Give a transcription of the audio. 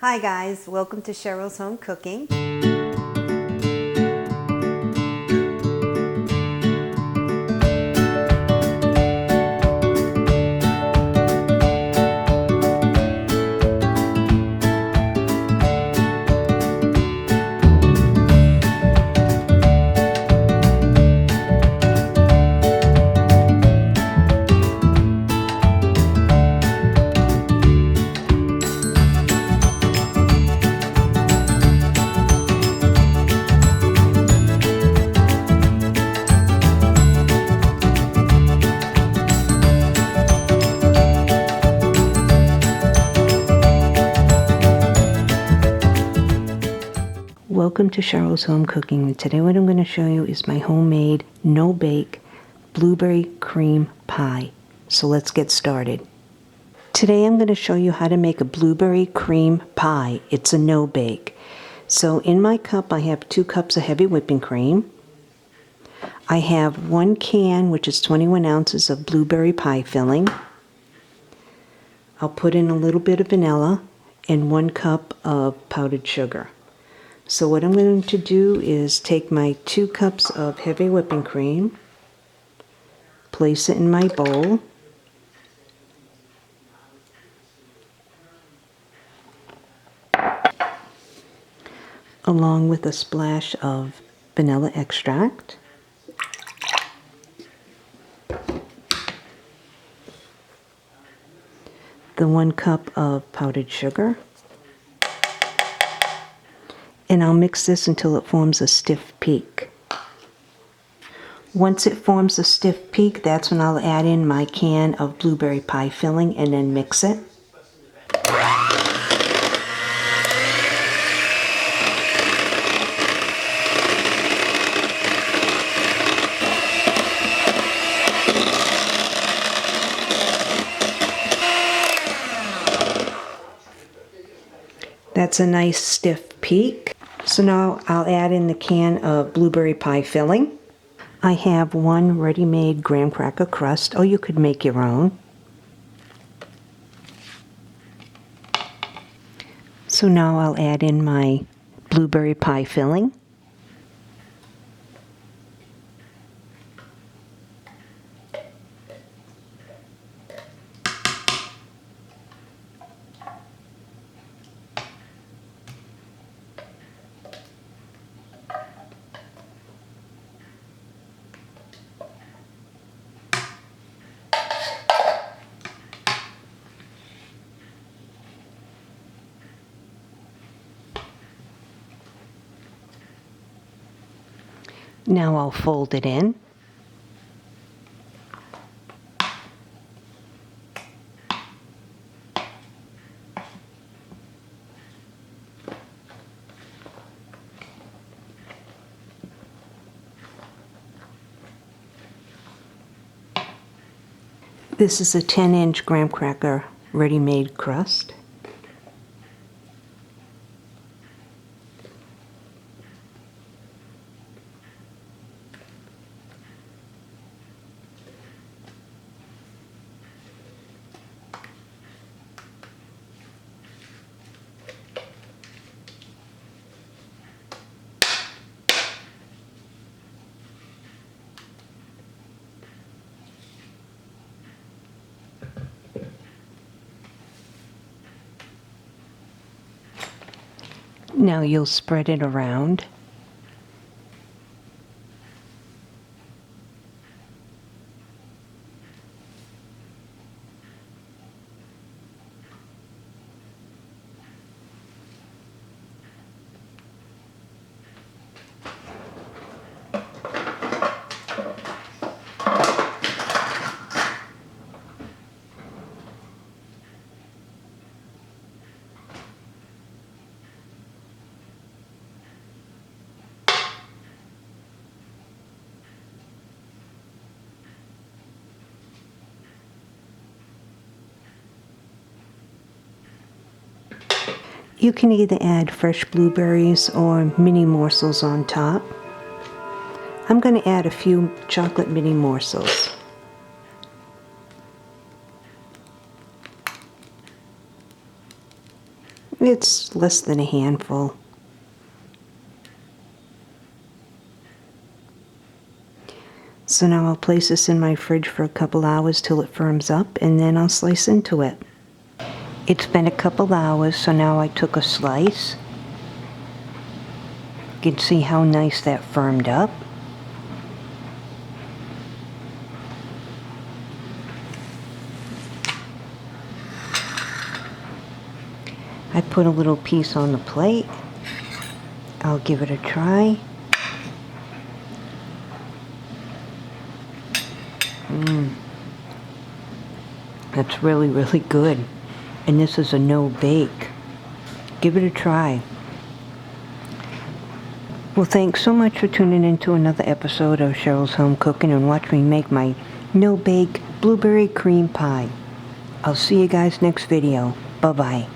Hi guys, welcome to Cheryl's Home Cooking. Welcome to Cheryl's Home Cooking. Today what I'm going to show you is my homemade no-bake blueberry cream pie. So let's get started. Today I'm going to show you how to make a blueberry cream pie. It's a no-bake. So in my cup I have 2 cups of heavy whipping cream. I have 1 can, which is 21 ounces of blueberry pie filling. I'll put in a little bit of vanilla and 1 cup of powdered sugar. So what I'm going to do is take my 2 cups of heavy whipping cream, place it in my bowl, along with a splash of vanilla extract, the 1 cup of powdered sugar, and I'll mix this until it forms a stiff peak. Once it forms a stiff peak, that's when I'll add in my can of blueberry pie filling and then mix it. That's a nice stiff peak. So now I'll add in the can of blueberry pie filling. I have 1 ready-made graham cracker crust, or you could make your own. So now I'll add in my blueberry pie filling. Now I'll fold it in. This is a 10-inch graham cracker ready-made crust. Now you'll spread it around. You can either add fresh blueberries or mini morsels on top. I'm going to add a few chocolate mini morsels. it's less than a handful. So now I'll place this in my fridge for a couple hours till it firms up, and then I'll slice into it. It's been a couple hours, so now I took a slice. You can see how nice that firmed up. I put a little piece on the plate. I'll give it a try. That's really, really good. And this is a no bake. Give it a try. Well, thanks so much for tuning in to another episode of Cheryl's Home Cooking and watch me make my no bake blueberry cream pie. I'll see you guys next video. Bye-bye.